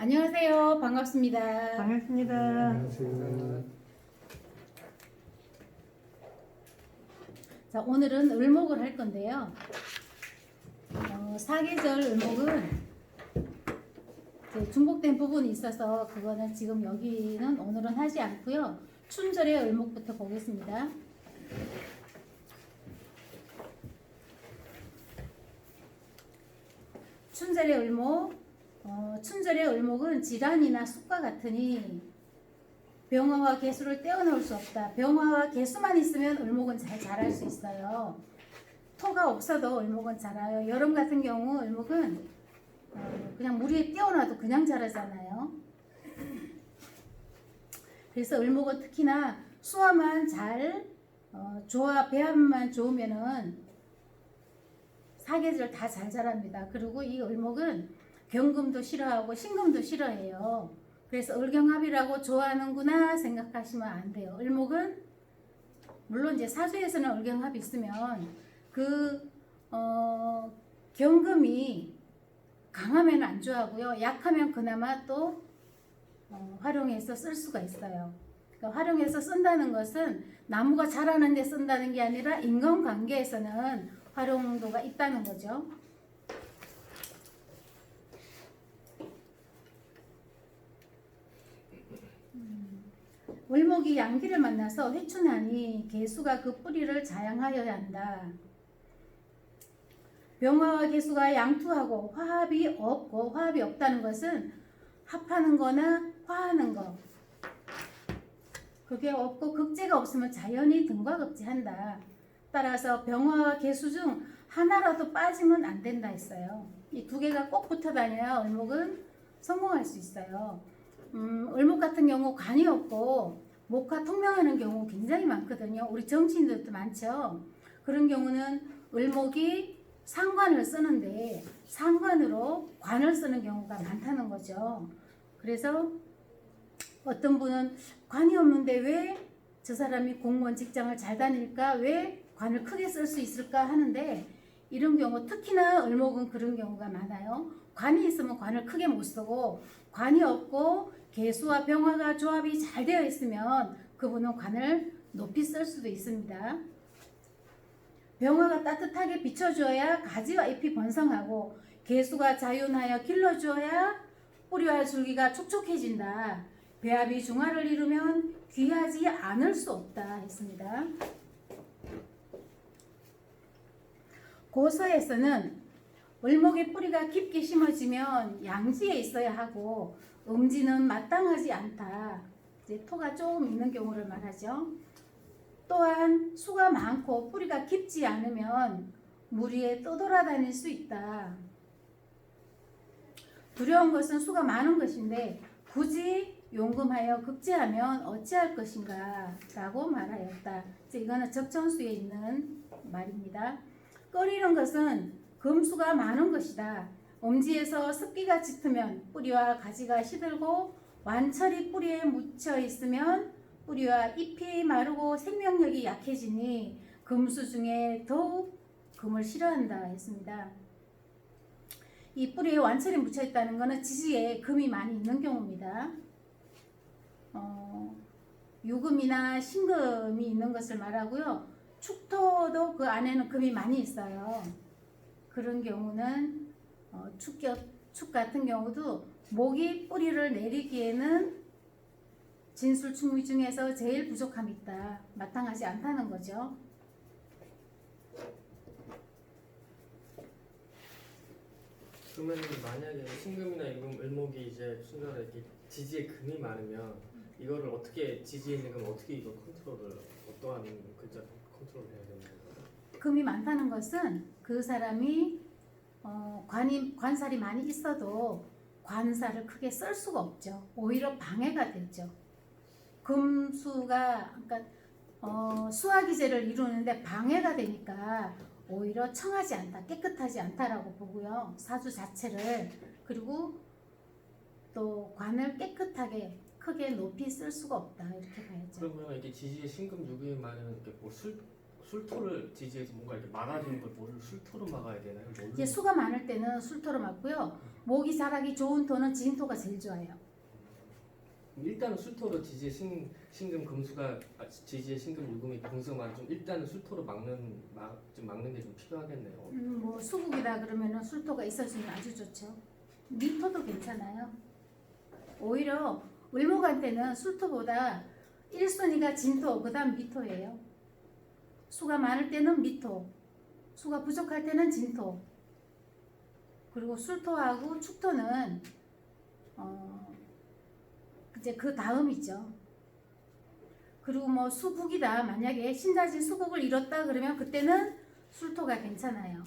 안녕하세요. 반갑습니다. 반갑습니다. 안녕하세요. 자, 오늘은 을목을 할 건데요. 사계절 을목은 중복된 부분이 있어서 그거는 지금 여기는 오늘은 하지 않고요. 춘절의 을목부터 보겠습니다. 춘절의 을목, 춘절의 을목은 질환이나 쑥과 같으니 병화와 개수를 떼어놓을 수 없다. 병화와 개수만 있으면 을목은 잘 자랄 수 있어요. 토가 없어도 을목은 자라요. 여름 같은 경우 을목은 그냥 물 위에 띄워놔도 그냥 자라잖아요. 그래서 을목은 특히나 수화만 잘 배합만 좋으면은 사계절 다 잘 자랍니다. 그리고 이 을목은 경금도 싫어하고 신금도 싫어해요. 그래서 을경합이라고 좋아하는구나 생각하시면 안 돼요. 을목은 물론 이제 사주에서는 을경합이 있으면 경금이 강하면 안 좋아하고요. 약하면 그나마 또 활용해서 쓸 수가 있어요. 그러니까 활용해서 쓴다는 것은 나무가 자라는 데 쓴다는 게 아니라 인간관계에서는 활용도가 있다는 거죠. 을목이 양기를 만나서 회춘하니 개수가 그 뿌리를 자양하여야 한다. 병화와 개수가 양투하고 화합이 없고, 화합이 없다는 것은 합하는 거나 화하는 거, 그게 없고 극제가 없으면 자연히 등과 극제한다. 따라서 병화와 개수 중 하나라도 빠지면 안 된다 했어요. 이 두 개가 꼭 붙어 다녀야 을목은 성공할 수 있어요. 을목 같은 경우 관이 없고 목화 통명하는 경우 굉장히 많거든요. 우리 정치인들도 많죠. 그런 경우는 을목이 상관을 쓰는데 상관으로 관을 쓰는 경우가 많다는 거죠. 그래서 어떤 분은 관이 없는데 왜 저 사람이 공무원 직장을 잘 다닐까? 왜 관을 크게 쓸 수 있을까 하는데, 이런 경우 특히나 을목은 그런 경우가 많아요. 관이 있으면 관을 크게 못 쓰고, 관이 없고 개수와 병화가 조합이 잘 되어 있으면 그분은 관을 높이 쓸 수도 있습니다. 병화가 따뜻하게 비춰줘야 가지와 잎이 번성하고, 개수가 자윤하여 길러줘야 뿌리와 줄기가 촉촉해진다. 배합이 중화를 이루면 귀하지 않을 수 없다 했습니다. 고서에서는 을목의 뿌리가 깊게 심어지면 양지에 있어야 하고 음지는 마땅하지 않다. 이제 토가 조금 있는 경우를 말하죠. 또한 수가 많고 뿌리가 깊지 않으면 물 위에 떠돌아다닐 수 있다. 두려운 것은 수가 많은 것인데 굳이 용금하여 극제하면 어찌할 것인가 라고 말하였다. 이거는 적천수에 있는 말입니다. 끓이는 것은 금수가 많은 것이다. 음지에서 습기가 짙으면 뿌리와 가지가 시들고 완철이 뿌리에 묻혀 있으면 뿌리와 잎이 마르고 생명력이 약해지니 금수 중에 더욱 금을 싫어한다 했습니다. 이 뿌리에 완철이 묻혀 있다는 것은 지지에 금이 많이 있는 경우입니다. 유금이나 신금이 있는 것을 말하고요. 축토도 그 안에는 금이 많이 있어요. 그런 경우는 축 같은 경우도 목이 뿌리를 내리기에는 진술충미 중에서 제일 부족함이 있다. 마땅하지 않다는 거죠. 그러면 만약에 신금이나 임금, 을목이 이제 순간에 이렇게 지지에 금이 많으면 이거를 어떻게 지지에 있는 금 어떻게 이거 컨트롤을 어떠한 글자 컨트롤 해야 되는 거예요? 금이 많다는 것은 그 사람이 관살이 많이 있어도 관살을 크게 쓸 수가 없죠. 오히려 방해가 되죠. 금수가 그러니까 수화기제를 이루는데 방해가 되니까 오히려 청하지 않다, 깨끗하지 않다라고 보고요. 사주 자체를. 그리고 또 관을 깨끗하게 크게 높이 쓸 수가 없다 이렇게 봐야죠. 그러면 이게 지지에 신금, 유금이 많으면 이렇게 뭐 술토를 지지해서 뭔가 이렇게 막아주는 걸 뭘 술토로 막아야 되나요? 이제 수가 많을 때는 술토로 막고요. 목이 자라기 좋은 토는 진토가 제일 좋아요. 일단은 술토로 지지의 신금 금수가 지지의 신금 유금이 금수만 좀 일단은 술토로 좀 막는 게 좀 필요하겠네요. 뭐 수국이다 그러면은 술토가 있어주면 아주 좋죠. 미토도 괜찮아요. 오히려 을목한테는 술토보다 1순위가 진토, 그 다음 미토예요. 수가 많을 때는 미토, 수가 부족할 때는 진토. 그리고 술토하고 축토는 이제 그 다음이죠. 그리고 뭐 수국이다, 만약에 신자진 수국을 이뤘다 그러면 그때는 술토가 괜찮아요.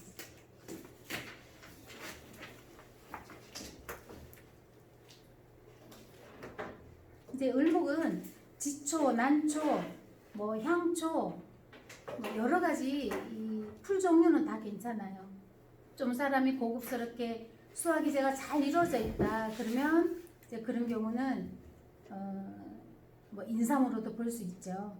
이제 을목은 지초, 난초, 뭐 향초, 뭐 여러 가지 이 풀 종류는 다 괜찮아요. 좀 사람이 고급스럽게 수화기제가 잘 이루어져 있다 그러면 이제 그런 경우는 뭐 인삼으로도 볼 수 있죠.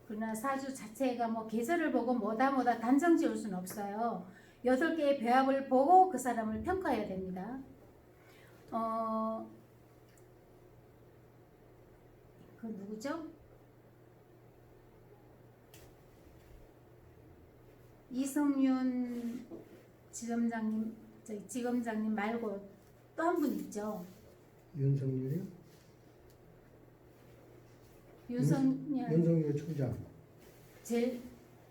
그러나 사주 자체가 뭐 계절을 보고 뭐다 단정 지을 수는 없어요. 8개의 배합을 보고 그 사람을 평가해야 됩니다. 그 누구죠? 이성윤 지검장님 말고 또 한 분 있죠. 윤석열이요? 윤석열 윤석열 총장. 제일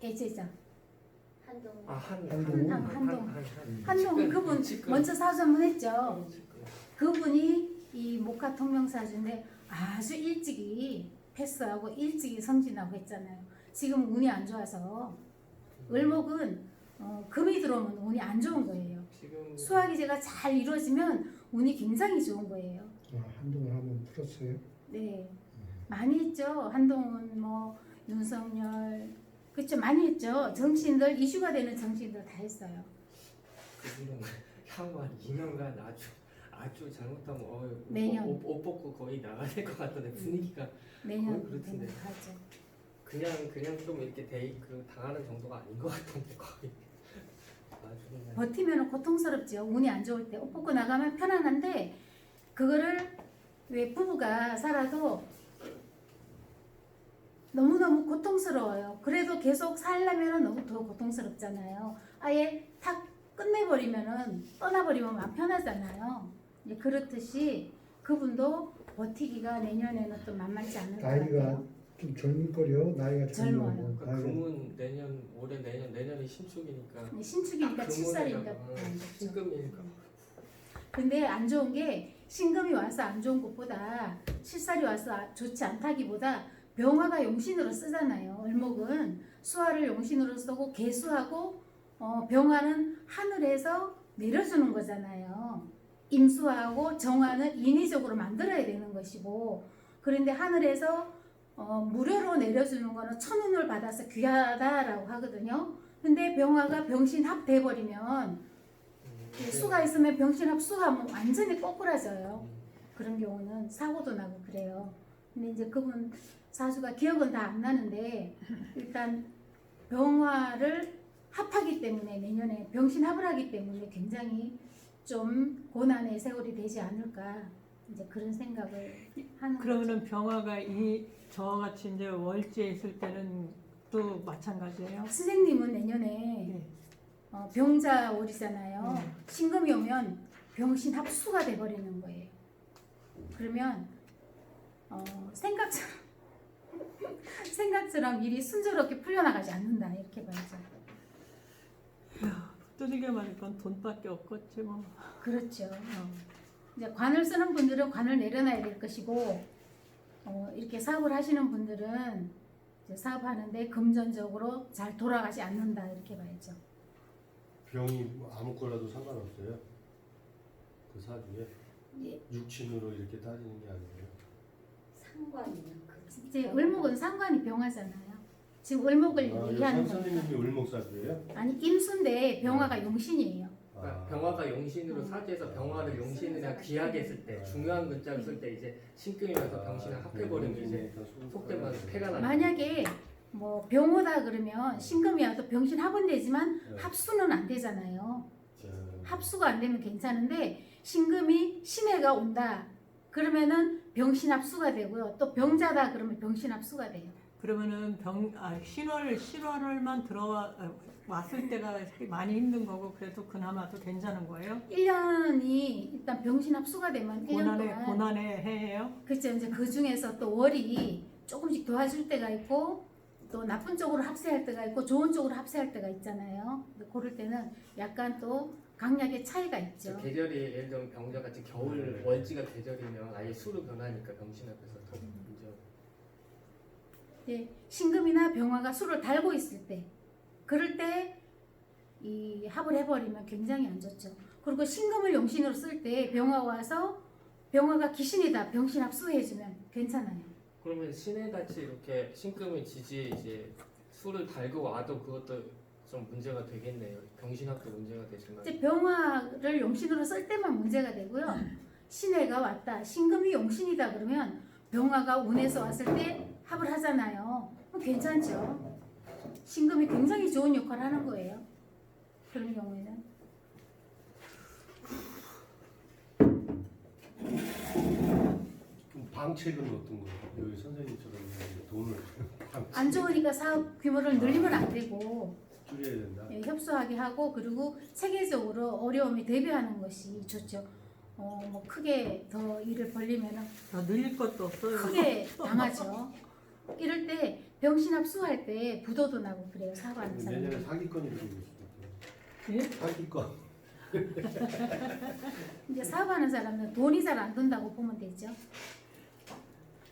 애제자. 한동훈 그분 먼저 사주 한번 했죠. 그분이 이 목화 통명사주인데 아주 일찍이 패스하고 일찍이 성진하고 했잖아요. 지금 운이 안 좋아서 을목은 금이 들어오면 운이 안 좋은 거예요. 수화기제가 잘 이루어지면 운이 굉장히 좋은 거예요. 한동훈 한번 풀었어요? 네, 많이 했죠. 한동훈, 뭐 윤석열, 그렇죠. 많이 했죠. 정치인들 이슈가 되는 정치인들 다 했어요. 그분은 향후 한 2년간 아주 잘못하면 내년. 옷 벗고 거의 나가야 될 것 같던데 분위기가 내년 거의 그렇던데. 하죠. 그냥 좀 이렇게 당하는 정도가 아닌 것 같던데 거의. 아주 그냥. 버티면 고통스럽죠. 운이 안 좋을 때. 옷 벗고 나가면 편안한데 그거를 왜 부부가 살아도 너무너무 고통스러워요. 그래도 계속 살려면 너무 더 고통스럽잖아요. 아예 탁 끝내버리면은 떠나버리면 마음 편하잖아요. 이제 그렇듯이 그분도 버티기가 내년에는 또 만만치 않을 것 나이가 같아요. 좀 젊을 거요. 나이가 젊어요. 젊고. 그러니까 금은 내년이 신축이니까. 신축이니까 7살이니까 신금이니까. 근데 안 좋은 게 신금이 와서 안 좋은 것보다 실살이 와서 좋지 않다기보다 병화가 용신으로 쓰잖아요. 을목은 수화를 용신으로 쓰고 개수하고 병화는 하늘에서 내려주는 거잖아요. 임수하고 정화는 인위적으로 만들어야 되는 것이고 그런데 하늘에서 무료로 내려주는 거는 천운을 받아서 귀하다라고 하거든요. 근데 병화가 병신합 돼버리면 수가 있으면 병신합 수하면 완전히 꼬꾸라져요. 그런 경우는 사고도 나고 그래요. 근데 이제 그분 사주가 기억은 다 안 나는데 일단 병화를 합하기 때문에 내년에 병신합을 하기 때문에 굉장히 좀 고난의 세월이 되지 않을까 이제 그런 생각을 하는 그러면은 거죠. 병화가 저와 같이 이제 월지에 있을 때는 또 마찬가지예요? 선생님은 내년에 네. 병자월이잖아요. 신금이 오면 병신합수가 돼버리는 거예요. 그러면 생각처럼 일이 순조롭게 풀려나가지 않는다 이렇게 봐야죠. 두들겨 맞으니까 돈밖에 없겠지 뭐. 그렇죠. 이제 관을 쓰는 분들은 관을 내려놔야 될 것이고 이렇게 사업을 하시는 분들은 이제 사업하는데 금전적으로 잘 돌아가지 않는다 이렇게 봐야죠. 병이 뭐 아무거나도 상관없어요. 그 사주에 예. 육친으로 이렇게 따지는 게 아니에요. 상관이요. 이제 을목은 상관이 병화잖아요. 지금 을목을 얘기하는 거니까. 선생님이 을목사주예요? 아니 임수인데 병화가 용신이에요. 그러니까 병화가 용신으로 사주에서 병화를 용신이나 귀하게 했을 때 중요한 글자를 쓸 때 이제 신금이면서 병신을 합해버리면 이제 속된 말로 폐가 나는 만약에 뭐 병호다 그러면 신금이 와도 병신 합은 되지만 합수는 안 되잖아요. 합수가 안 되면 괜찮은데 신금이 신해가 온다. 그러면은 병신합수가 되고요. 또 병자다 그러면 병신합수가 돼요. 그러면은 신월만 왔을 때가 많이 힘든 거고 그래도 그나마도 괜찮은 거예요? 1년이 일단 병신합수가 되면 1년 동안 고난의 해예요? 그렇죠. 이제 그 중에서 또 월이 조금씩 도와줄 때가 있고 또 나쁜 쪽으로 합세할 때가 있고 좋은 쪽으로 합세할 때가 있잖아요. 근데 그럴 때는 약간 또 강약의 차이가 있죠. 계절이 예를 들면 병자같이 겨울 월지가 계절이면 아예 수로 변하니까 병신 앞에서 더 문제가 네, 신금이나 병화가 수를 달고 있을 때 그럴 때 이 합을 해버리면 굉장히 안 좋죠. 그리고 신금을 용신으로 쓸 때 병화 와서 병화가 기신이다 병신 합수해주면 괜찮아요. 그러면 신해같이 이렇게 신금이 지지에 이제 수를 달고 와도 그것도 좀 문제가 되겠네요. 병신합도 문제가 되지만 이제 병화를 용신으로 쓸 때만 문제가 되고요. 신해가 왔다 신금이 용신이다 그러면 병화가 운에서 왔을 때 합을 하잖아요. 그럼 괜찮죠. 신금이 굉장히 좋은 역할을 하는 거예요. 그런 경우에는 그럼 방책은 어떤 거예요? 여기 선생님처럼 돈을 안 좋으니까 사업 규모를 늘리면 안 되고 줄여야 된다. 예, 협소하게 하고 그리고 체계적으로 어려움이 대비하는 것이 좋죠. 뭐 크게 더 일을 벌리면은 더 늘릴 것도 없어요. 크게 당하죠. 이럴 때 병신합수할 때 부도도 나고 그래요. 사고하는 내년에 사람들. 사기건이 생길 수도 있고. 예? 사기건. 이제 사고하는 사람은 돈이 잘 안 든다고 보면 되죠.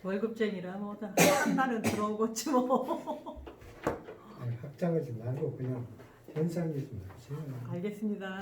월급쟁이라 뭐다. 날은 들어오겠지 뭐. 아니, 확장하지 말고 그냥 현상이 좀 하세요. 알겠습니다.